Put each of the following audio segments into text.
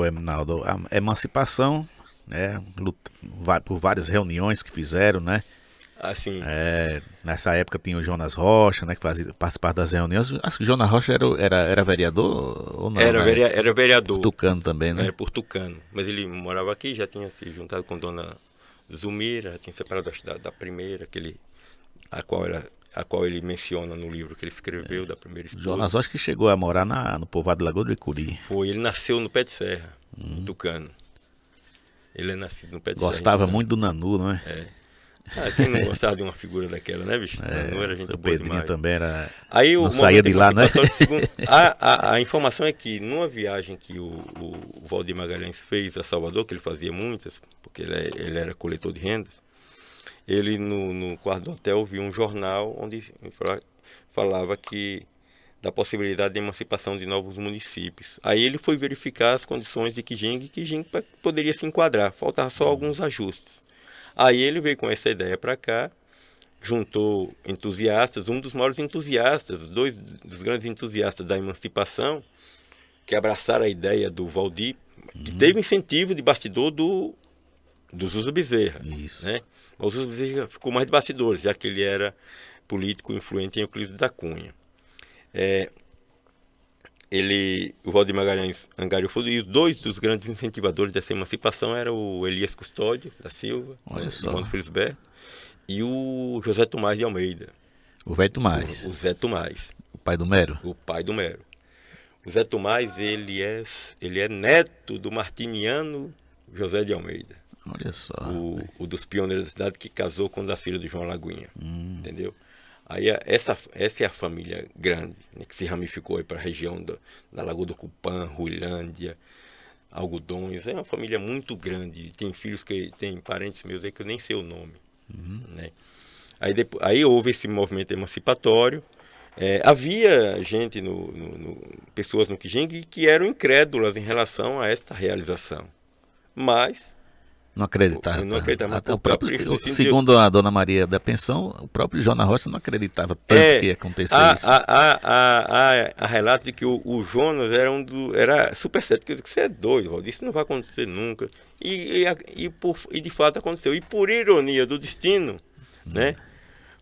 Ô, Eminaldo, a emancipação, né, vai por várias reuniões que fizeram, né? Assim, Nessa época tinha o Jonas Rocha, né, que fazia participar das reuniões. Acho que o Jonas Rocha era vereador ou não, né? era O vereador, Tucano também, né? era por Tucano, mas ele morava aqui, já tinha se juntado com Dona Zumira, tinha separado da primeira, a qual ele menciona no livro que ele escreveu, da primeira O esposa. Jonas Rocha que chegou a morar no povoado de Lagoa do Icuri. Foi, ele nasceu no Pé de Serra, em Tucano. Ele é nascido no Pé de Serra, em Gostava Tucano. muito do Nanu, não é? Quem não gostava de uma figura daquela, né, bicho? Nanu era gente Seu boa Pedrinho demais. também era. Aí Não o saía movimento de lá, né? emancipatório, segundo. A informação é que numa viagem que o Valdir Magalhães fez a Salvador, que ele fazia muitas, porque ele era coletor de rendas, ele no quarto do hotel viu um jornal onde falava que da possibilidade de emancipação de novos municípios. Aí ele foi verificar as condições de Quijingue e Quijingue poderia se enquadrar, faltava só alguns ajustes. Aí ele veio com essa ideia para cá, juntou entusiastas, um dos maiores entusiastas, dois dos grandes entusiastas da emancipação, que abraçaram a ideia do Valdir, que teve incentivo de bastidor do Zusa Bezerra. Isso. Né? O Zusa Bezerra ficou mais de bastidores, já que ele era político influente em Euclides da Cunha. O Valdir Magalhães angariou fundo, e dois dos grandes incentivadores dessa emancipação eram o Elias Custódio da Silva, Olha né, de só. Monte Felisberto, e o José Tomás de Almeida, O velho Tomás, o Zé Tomás, o pai do Mero. o pai do Mero. O Zé Tomás, ele é neto do martiniano José de Almeida, Olha só. o dos pioneiros da cidade que casou com o da filha do João Lagoinha, entendeu? Aí essa é a família grande, né, que se ramificou para a região da Lagoa do Cupã, Ruilândia, Algodões. É uma família muito grande. Tem filhos tem parentes meus aí que eu nem sei o nome. Né? Aí houve esse movimento emancipatório. Havia gente, pessoas no Quijingue que eram incrédulas em relação a esta realização. Mas Não acreditava. eu não acreditava Até o por próprio, segundo a Dona Maria da Pensão, o próprio Jonas Rocha não acreditava tanto que ia acontecer isso. há relatos de que o Jonas era super cético, que você é doido, Valdir, isso não vai acontecer nunca. E de fato aconteceu. E por ironia do destino, né,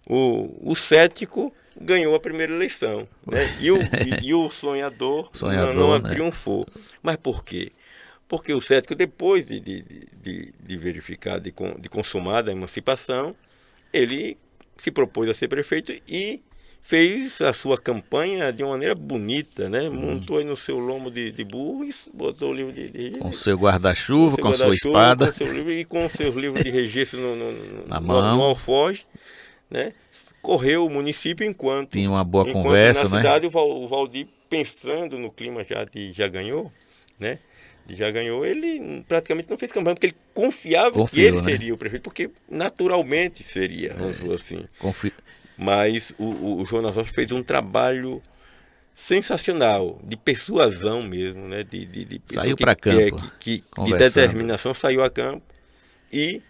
o cético ganhou a primeira eleição. Né, e o sonhador, não Né? triunfou. Mas por quê? Porque o cético, depois de verificar, de consumada a emancipação, ele se propôs a ser prefeito e fez a sua campanha de uma maneira bonita, né? Montou aí no seu lombo de burro e botou o livro com seu guarda-chuva, com sua espada. Com seu livro, e com seus livros de registro na mão. No alfoge, né? Correu o município enquanto tinha uma boa conversa, na cidade, né? O Valdir, pensando no clima já ganhou, né? Já ganhou, ele praticamente não fez campanha, porque ele confiava que ele seria o prefeito, porque naturalmente seria, assim. Mas o Jonas Rocha fez um trabalho sensacional, de persuasão mesmo, né? Saiu para campo, de determinação, saiu a campo e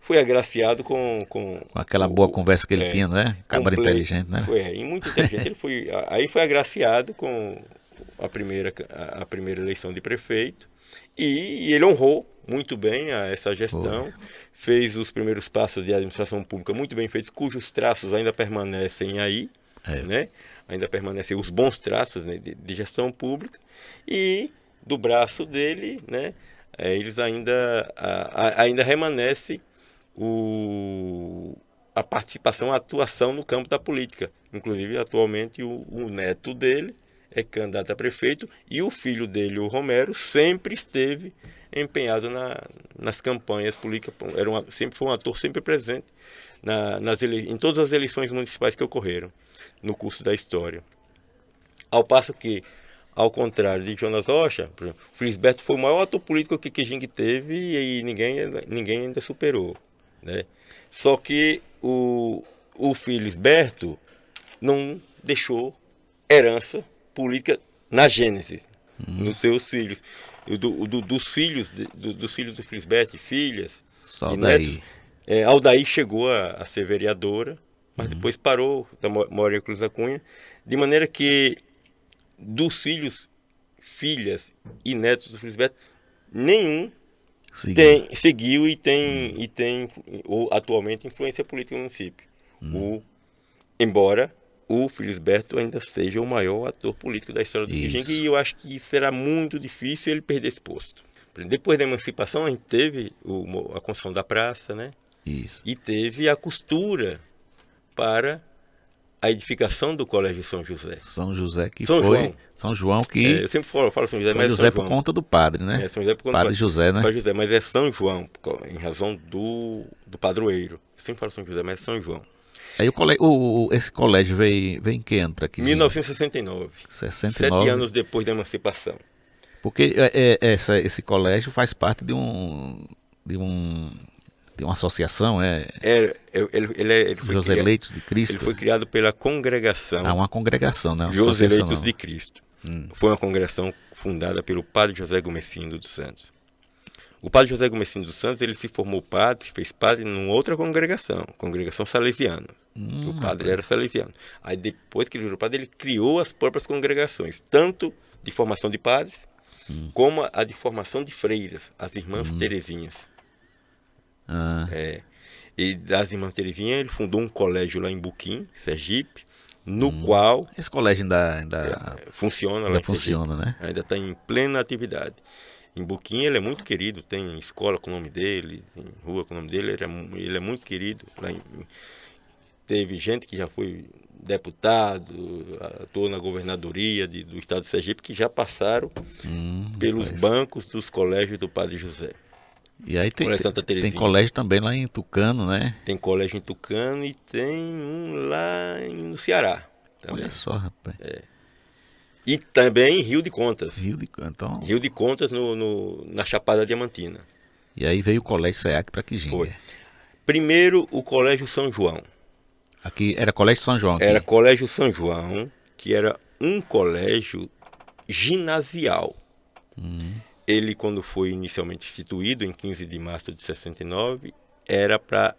foi agraciado com aquela boa conversa que ele tinha, né? Cabra inteligente, né? E muito inteligente. Aí foi agraciado com a primeira eleição de prefeito. E ele honrou muito bem essa gestão, fez os primeiros passos de administração pública muito bem feitos, cujos traços ainda permanecem aí, né? Ainda permanecem os bons traços, né, de gestão pública, e do braço dele, né, eles ainda remanesce a participação, a atuação no campo da política. Inclusive, atualmente, o neto dele é candidato a prefeito, e o filho dele, o Romero, sempre esteve empenhado nas campanhas políticas, sempre foi um ator sempre presente em todas as eleições municipais que ocorreram no curso da história. Ao passo que, ao contrário de Jonas Rocha, por exemplo, Felisberto foi o maior ator político que Quijingue teve e ninguém ainda superou. Né? Só que o Felisberto não deixou herança política na Gênesis, nos seus filhos. Dos filhos do Felisberto, filhas e netos, Aldair chegou a ser vereadora, mas depois parou, mora em Cruz da Cunha, de maneira que dos filhos, filhas e netos do Felisberto, nenhum seguiu e tem ou, atualmente influência política no município. Embora o Felisberto ainda seja o maior ator político da história do Quijingue, e eu acho que será muito difícil ele perder esse posto. Depois da emancipação, a gente teve a construção da praça, né? Isso. E teve a costura para a edificação do Colégio São José. São José que São foi... João. São João que... eu sempre falo São José, São mas José São por João. conta do padre, né? São José por conta padre José, né? Padre José, mas é São João, em razão do padroeiro. Eu sempre falo São José, mas é São João. Aí esse colégio veio em que ano para aqui? 1969. 69. 7 anos depois da emancipação. Porque esse colégio faz parte de uma associação, Ele foi Joseleitos de Cristo. Ele foi criado pela congregação. Uma congregação, né? Joseleitos de Cristo. Foi uma congregação fundada pelo padre José Gomesindo dos Santos. O padre José Gomesindo dos Santos, ele se formou padre, fez padre numa outra congregação salesiana. O padre era salesiano. Aí depois que ele virou padre, ele criou as próprias congregações, tanto de formação de padres, como a de formação de freiras, as irmãs Terezinhas. E das irmãs Terezinhas, ele fundou um colégio lá em Buquim, Sergipe, no qual... Esse colégio ainda funciona lá ainda em funciona, Sergipe, né? ainda está em plena atividade. Em Buquim ele é muito querido, tem escola com o nome dele, tem rua com o nome dele, ele é muito querido. Teve gente que já foi deputado, atuou na governadoria do estado de Sergipe, que já passaram pelos bancos dos colégios do Padre José. E aí tem colégio também lá em Tucano, né? Tem colégio em Tucano e tem um lá no Ceará. Também. Olha só, rapaz. E também em Rio de Contas. Rio de Contas na Chapada Diamantina. E aí veio o Colégio SEAC para Quijingue. Foi. Primeiro o Colégio São João. Aqui era Colégio São João. Era Colégio São João, que era um colégio ginasial. Ele, quando foi inicialmente instituído, em 15 de março de 69, era para...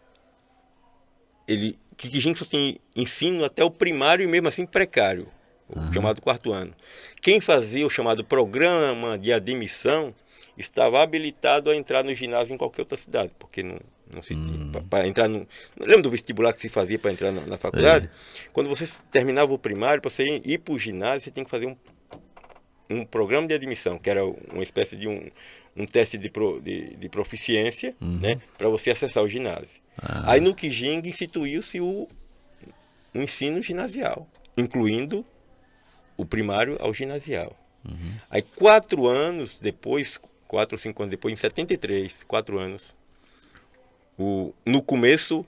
Quijingue só tem ensino até o primário e mesmo assim precário. O chamado 4º ano. Quem fazia o chamado programa de admissão estava habilitado a entrar no ginásio em qualquer outra cidade, porque não se tinha. Para entrar no. Lembra do vestibular que se fazia para entrar na faculdade? Quando você terminava o primário, para você ir para o ginásio, você tinha que fazer um programa de admissão, que era uma espécie de um teste de proficiência, né, para você acessar o ginásio. Aí no Quijingue instituiu-se o ensino ginasial, incluindo o primário ao ginasial. Aí 4 anos depois, 4 ou 5 anos depois, em 73, 4 anos, no começo,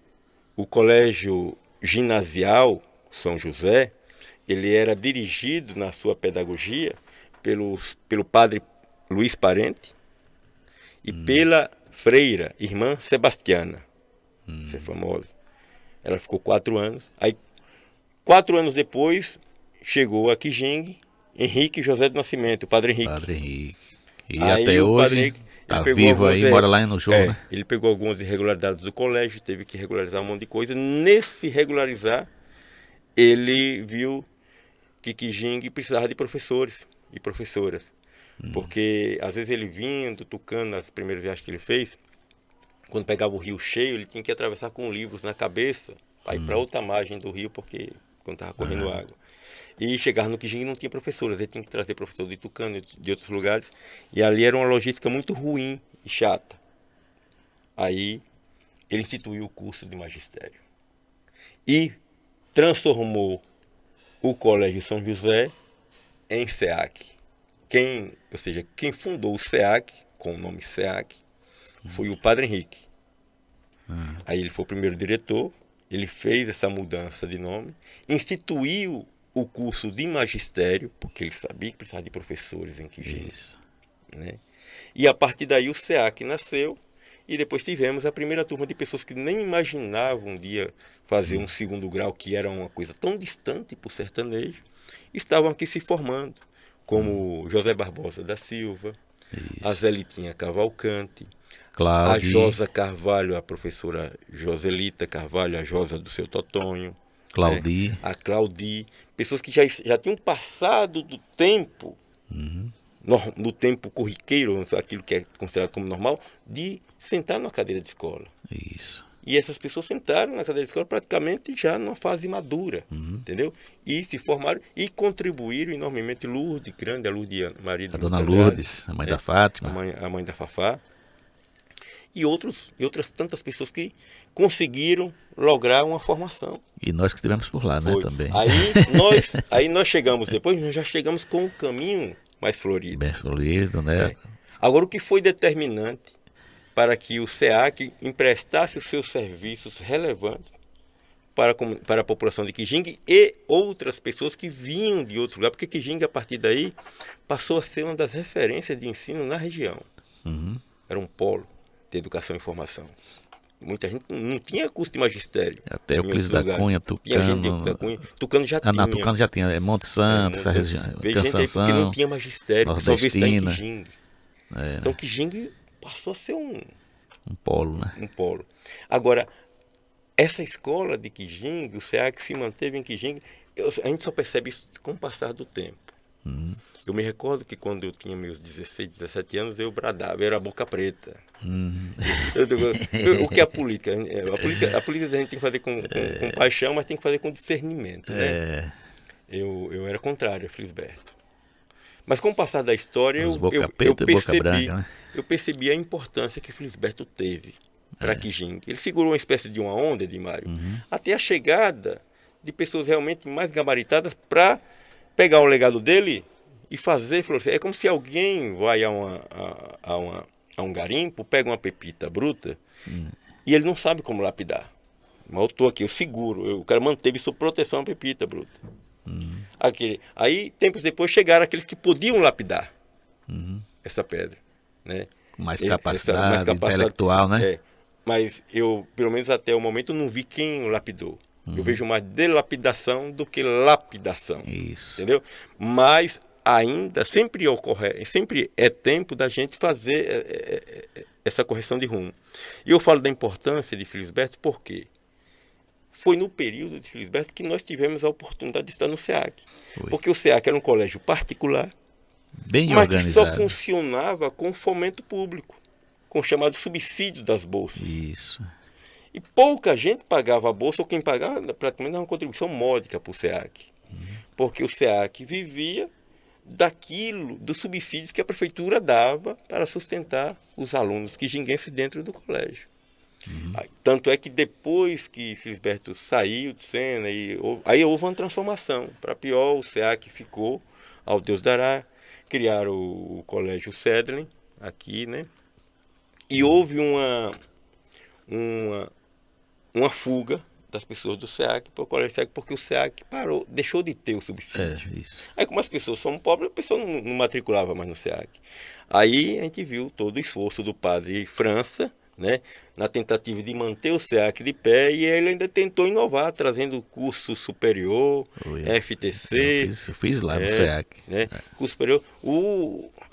o colégio ginasial São José, ele era dirigido na sua pedagogia pelo padre Luiz Parente e pela freira, irmã Sebastiana. Essa é famosa. Ela ficou 4 anos. Aí, 4 anos depois, chegou a Quijingue, Henrique José do Nascimento, o Padre Henrique. Padre Henrique. E aí, até hoje está vivo aí, mora lá no jogo, né? Ele pegou algumas irregularidades do colégio, teve que regularizar um monte de coisa. Nesse regularizar, ele viu que Quijingue precisava de professores e professoras. Porque, às vezes, ele vinha do Tucano, nas primeiras viagens que ele fez, quando pegava o rio cheio, ele tinha que atravessar com livros na cabeça, para ir para outra margem do rio, porque quando estava correndo água. E chegar no Quijingue não tinha professores, ele tinha que trazer professores de Tucano e de outros lugares. E ali era uma logística muito ruim e chata. Aí ele instituiu o curso de magistério. E transformou o Colégio São José em SEAC. Quem fundou o SEAC, com o nome SEAC, foi o Padre Henrique. Aí ele foi o primeiro diretor, ele fez essa mudança de nome, instituiu o curso de magistério, porque ele sabia que precisava de professores em Quijingue. Né? E a partir daí o SEAC nasceu, e depois tivemos a primeira turma de pessoas que nem imaginavam um dia fazer um 2º grau, que era uma coisa tão distante para o sertanejo, estavam aqui se formando, como José Barbosa da Silva, a Zelitinha Cavalcante, a Josa Carvalho, a professora Joselita Carvalho, a Josa do seu Totonho, Claudi. A Claudi, pessoas que já tinham passado do tempo no tempo corriqueiro, aquilo que é considerado como normal, de sentar numa cadeira de escola. Isso. E essas pessoas sentaram na cadeira de escola praticamente já numa fase madura, entendeu? E se formaram e contribuíram enormemente. Lourdes, grande, a Lourdes Maria de A dona Andrade, Lourdes, a mãe da Fátima. a mãe da Fafá. E outras tantas pessoas que conseguiram lograr uma formação. E nós que estivemos por lá, né, Foi. também. Aí nós chegamos, depois nós já chegamos com o caminho mais florido. Bem florido, né? Agora, o que foi determinante para que o SEAC emprestasse os seus serviços relevantes para a população de Quijingue e outras pessoas que vinham de outro lugar, porque Quijingue, a partir daí, passou a ser uma das referências de ensino na região. Era um polo de educação e formação. Muita gente não tinha curso de magistério. Até Euclides da Cunha, Tinha gente de Tucano. da Cunha. Tucano já tinha. Não, Tucano já tinha. Monte Santo, essa região. Veio gente aí porque não tinha magistério, só veio estar em Quijingue. Então Quijingue passou a ser um polo, né? Um polo. Agora, essa escola de Quijingue, o SEAC se manteve em Quijingue, a gente só percebe isso com o passar do tempo. Eu me recordo que quando eu tinha meus 16, 17 anos, eu bradava, eu era boca preta. O que é a política? A política a gente tem que fazer com paixão, mas tem que fazer com discernimento. Né? Eu era contrário a Felisberto. Mas com o passar da história, eu percebi a importância que Felisberto teve para Quijingue. Ele segurou uma espécie de uma onda, de Mário, até a chegada de pessoas realmente mais gabaritadas para pegar o legado dele e fazer. É como se alguém vai a um garimpo, pega uma pepita bruta e ele não sabe como lapidar. Mas eu estou aqui, eu seguro. O cara manteve sob proteção a pepita bruta. Aí, tempos depois, chegaram aqueles que podiam lapidar essa pedra. Né? Mais capacidade intelectual, né? Mas eu, pelo menos até o momento, não vi quem o lapidou. Eu vejo mais delapidação do que lapidação. Isso. Entendeu? Mas ainda, sempre é tempo da gente fazer essa correção de rumo. E eu falo da importância de Felisberto porque foi no período de Felisberto que nós tivemos a oportunidade de estar no SEAC. Porque o SEAC era um colégio particular, bem mas organizado, que só funcionava com fomento público, com o chamado subsídio das bolsas. Isso. E pouca gente pagava a bolsa, ou quem pagava praticamente era uma contribuição módica para o SEAC. Porque o SEAC vivia dos subsídios que a prefeitura dava para sustentar os alunos quijinguenses dentro do colégio. Tanto é que depois que Felisberto saiu de cena, aí houve uma transformação. Para pior, o SEAC ficou, ao Deus dará, criaram o Colégio Sedlen, aqui, né? E houve uma fuga das pessoas do SEAC para o Colégio SEAC, porque o SEAC deixou de ter o subsídio. Isso. Aí, como as pessoas são pobres, a pessoa não matriculava mais no SEAC. Aí a gente viu todo o esforço do padre França, né, na tentativa de manter o SEAC de pé, e ele ainda tentou inovar, trazendo curso superior, FTC. Eu fiz lá no SEAC. Né, curso superior.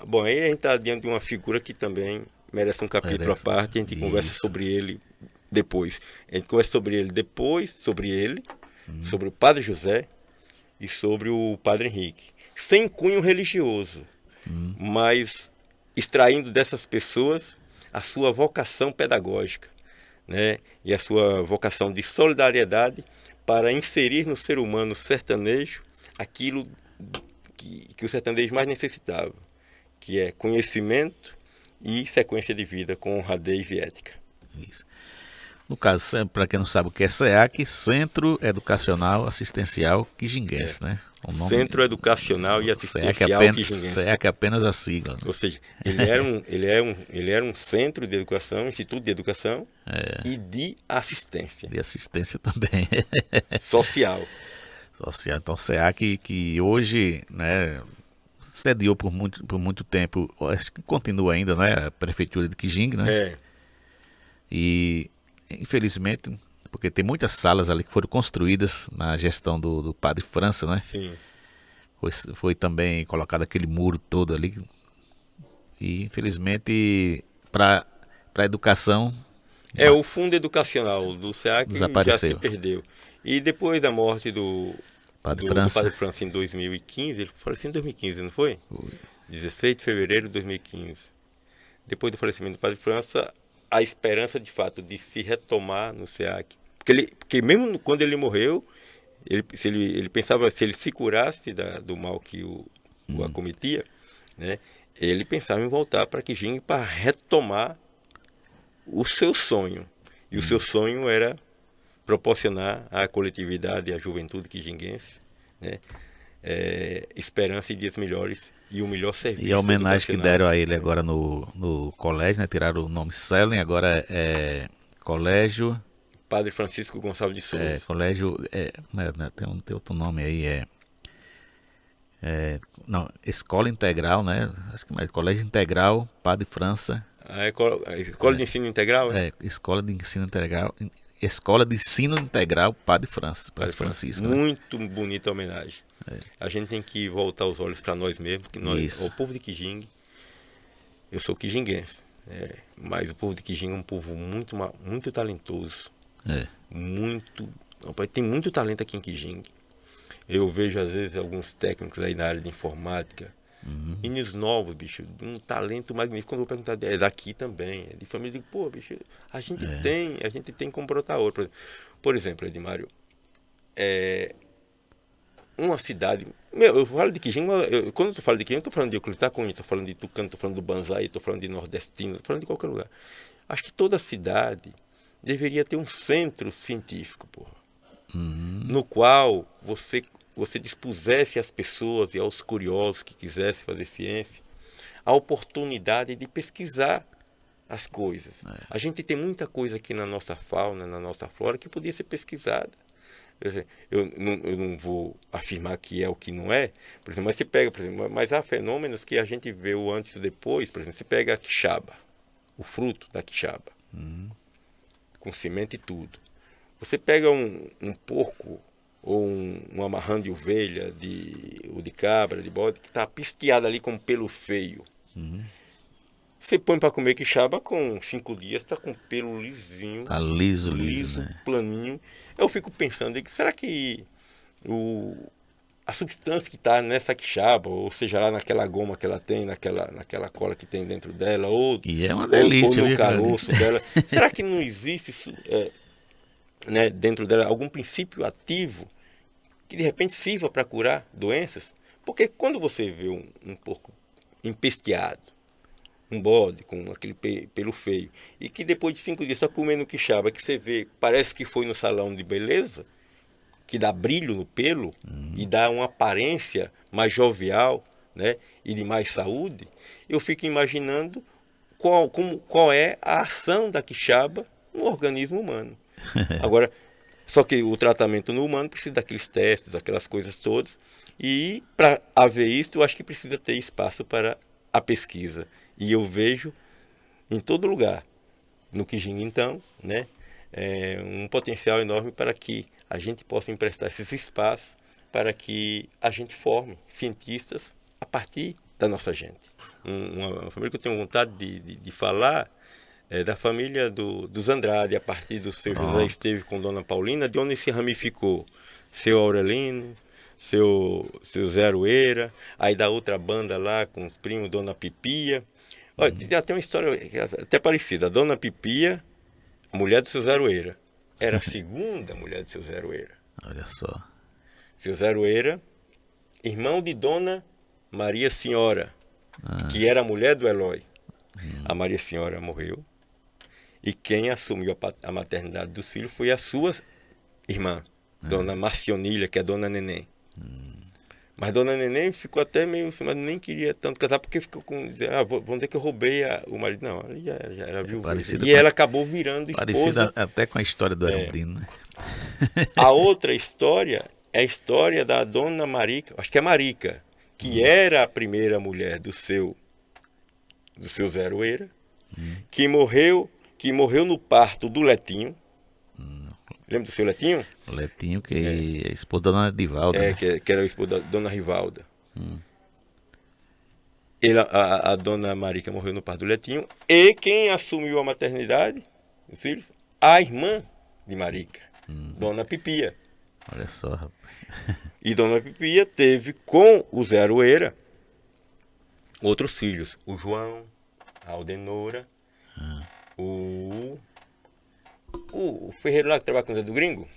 Bom, aí a gente está diante de uma figura que também merece um capítulo à parte, a gente conversa sobre ele depois. A gente conversa sobre ele depois, sobre o Padre José e sobre o Padre Henrique. Sem cunho religioso, mas extraindo dessas pessoas a sua vocação pedagógica, né? E a sua vocação de solidariedade para inserir no ser humano sertanejo aquilo que o sertanejo mais necessitava, que é conhecimento e sequência de vida com honradez e ética. Isso. No caso, para quem não sabe o que é SEAC, Centro Educacional Assistencial Quijinguense, né? O nome, Centro Educacional e Assistencial Quijinguense. SEAC é apenas a sigla. Né? Ou seja, ele era um centro de educação, instituto de educação e de assistência. De assistência também. Social. Então, SEAC que hoje, né, sediou por muito tempo, acho que continua ainda, né, a Prefeitura de Quijingue, né? E infelizmente, porque tem muitas salas ali que foram construídas na gestão do Padre França, né? Sim. Foi também colocado aquele muro todo ali. E infelizmente, para a educação... O fundo educacional do SEAC já se perdeu. E depois da morte do Padre França em 2015, ele faleceu em 2015, não foi? 16 de fevereiro de 2015. Depois do falecimento do Padre França, a esperança de fato de se retomar no SEAC. Porque mesmo quando ele morreu, ele pensava, se ele se curasse do mal que o acometia, né, ele pensava em voltar para Quijingue para retomar o seu sonho. E o seu sonho era proporcionar à coletividade e à juventude quijinguense, né, esperança e dias melhores e o melhor serviço. E a homenagem que deram a ele agora no colégio, né, tiraram o nome Selen, agora é Colégio Padre Francisco Gonçalves de Souza. Colégio, tem outro nome aí, não, Escola Integral, né? Acho que mais Colégio Integral Padre França. Escola de Ensino Integral? Escola de Ensino Integral. Escola de Ensino Integral Padre Francisco. Muito bonita homenagem. A gente tem que voltar os olhos para nós mesmos, que nós, o povo de Quijingue, eu sou quijinguense, mas o povo de Quijingue é um povo muito talentoso. Tem muito talento aqui em Quijingue. Eu vejo às vezes alguns técnicos aí na área de informática, meninos novos, bicho, de um talento magnífico. Quando eu vou perguntar, é daqui também, é de família, eu digo, pô, bicho, a gente tem como brotar outro. Por exemplo, Edmário, uma cidade, eu falo de Quijingue, quando eu falo de Quijingue, eu estou falando de Euclides da Cunha, estou falando de Tucano, estou falando do Banzai, estou falando de Nordestino, estou falando de qualquer lugar. Acho que toda cidade deveria ter um centro científico, no qual você dispusesse às pessoas e aos curiosos que quisessem fazer ciência a oportunidade de pesquisar as coisas. A gente tem muita coisa aqui na nossa fauna, na nossa flora, que podia ser pesquisada. Eu não vou afirmar que é o que não é, por exemplo, mas você pega, por exemplo, mas há fenômenos que a gente vê o antes e o depois. Por exemplo, você pega a quixaba, o fruto da quixaba, com semente e tudo. Você pega um porco ou um amarrão de ovelha, ou de cabra, de bode, que está pisteado ali com pelo feio. Você põe para comer quixaba, com 5 dias está com pelo lisinho. Tá liso, né? Planinho. Eu fico pensando, será que a substância que está nessa quixaba, ou seja lá naquela goma que ela tem, naquela cola que tem dentro dela, ou é uma delícia, ou no caroço dela, será que não existe isso, dentro dela algum princípio ativo que de repente sirva para curar doenças? Porque quando você vê um porco empesteado, um bode com aquele pelo feio, e que depois de 5 dias está comendo quixaba, que você vê, parece que foi no salão de beleza, que dá brilho no pelo e dá uma aparência mais jovial, né, e de mais saúde, eu fico imaginando qual é a ação da quixaba no organismo humano. Agora, só que o tratamento no humano precisa daqueles testes, aquelas coisas todas, e para haver isso, eu acho que precisa ter espaço para a pesquisa. E eu vejo em todo lugar, no Quijingue então, né, um potencial enorme para que a gente possa emprestar esses espaços para que a gente forme cientistas a partir da nossa gente. Uma família que eu tenho vontade de falar é da família dos Andrade, a partir do seu José Esteve com Dona Paulina, de onde se ramificou seu Aurelino, seu Zé Aroeira, aí da outra banda lá com os primos, Dona Pipia. Olha, já tem uma história até parecida. A Dona Pipia, a mulher do seu Zé Aroeira, era a segunda mulher do seu Zé Aroeira. Olha só. Seu Zé Aroeira, irmão de Dona Maria Senhora, que era a mulher do Eloy. A Maria Senhora morreu. E quem assumiu a maternidade dos filhos foi a sua irmã, Dona Marcionilha, que é Dona Neném. Mas Dona Neném ficou até meio assim, mas nem queria tanto casar, porque ficou com dizer, vamos dizer que eu roubei o marido. Não, ela já era viúva. E ela acabou virando esposa. Parecida até com a história do Heraldino, né? A outra história é a história da Dona Marica, acho que é Marica, que era a primeira mulher do seu Zé Aroeira, que morreu no parto do Letinho. Lembra do seu Letinho? O Letinho, que é esposa da Dona Rivalda. Né? Que era a esposa da Dona Rivalda. A Dona Marica morreu no parto do Letinho. E quem assumiu a maternidade dos filhos? A irmã de Marica, Dona Pipia. Olha só, rapaz. E Dona Pipia teve com o Zé Aroeira outros filhos, o João, a Aldenora, o ferreiro lá que trabalha com o Zé do Gringo.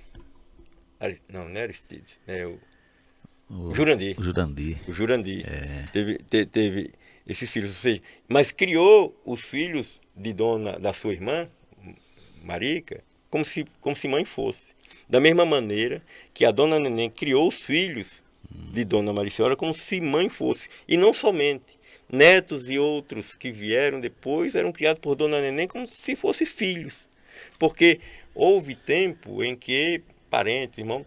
Não é Aristides, é o Jurandir. O Jurandir. O Jurandir. Teve esses filhos, ou seja, mas criou os filhos da sua irmã, Marica, como se mãe fosse. Da mesma maneira que a dona Neném criou os filhos de dona Maricela como se mãe fosse. E não somente. Netos e outros que vieram depois eram criados por dona Neném como se fossem filhos. Porque houve tempo em que parentes, irmãos,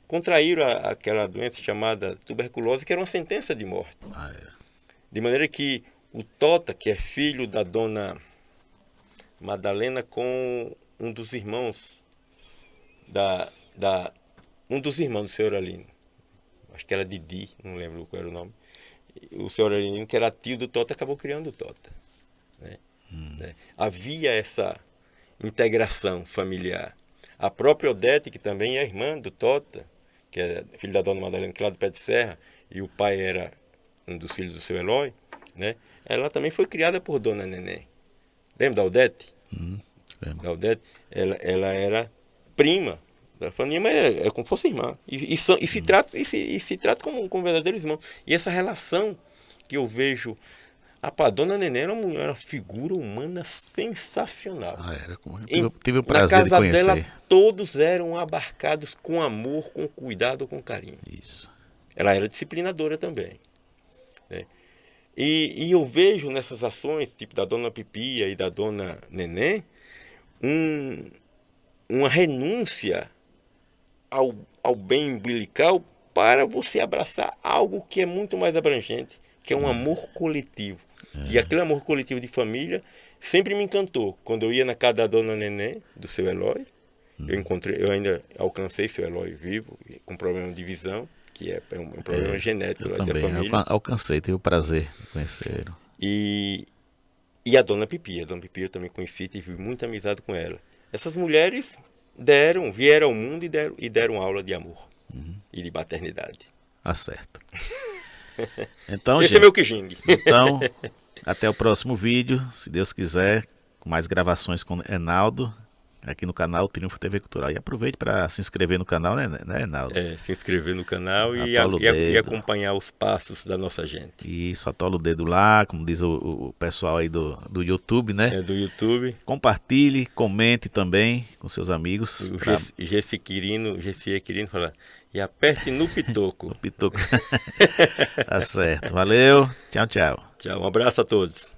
contraíram aquela doença chamada tuberculose, que era uma sentença de morte. De maneira que o Tota, que é filho da dona Madalena com um dos irmãos um dos irmãos do senhor Alino, acho que era Didi, não lembro qual era o nome, o senhor Alino, que era tio do Tota, acabou criando o Tota, né? Havia essa integração familiar. A própria Odete, que também é irmã do Tota, que é filho da dona Madalena, que é lá do Pé de Serra, e o pai era um dos filhos do seu Eloy, né? Ela também foi criada por dona Neném. Lembra da Odete? Da Odete, ela era prima da família, mas é como se fosse irmã. E se trata como verdadeiros irmãos. E essa relação que eu vejo. A dona Neném era uma figura humana sensacional. Tive o prazer de conhecer. Na casa dela, todos eram abarcados com amor, com cuidado, com carinho. Isso. Ela era disciplinadora também, né? E eu vejo nessas ações, tipo da dona Pipia e da dona Neném, uma renúncia ao bem umbilical para você abraçar algo que é muito mais abrangente, que é um amor coletivo. E aquele amor coletivo de família sempre me encantou. Quando eu ia na casa da dona Neném, do seu Eloy, eu ainda alcancei seu Eloy vivo, com problema de visão, que é um problema genético lá da família. Eu alcancei, tive o prazer de conhecer. E a dona Pipia eu também conheci, tive muita amizade com ela. Essas mulheres vieram ao mundo e deram aula de amor e de paternidade. Certo. Então, esse é meu Kijing. Então, até o próximo vídeo, se Deus quiser, com mais gravações com Enaldo, aqui no canal Triunfo TV Cultural. E aproveite para se inscrever no canal, né, Enaldo? Se inscrever no canal e acompanhar os passos da nossa gente. Isso, atola o dedo lá, como diz o pessoal aí do YouTube, né? Do YouTube. Compartilhe, comente também com seus amigos. O Gessie Quirino fala, e aperte no pitoco. No pitoco. Tá certo. Valeu. Tchau, tchau. Tchau, um abraço a todos.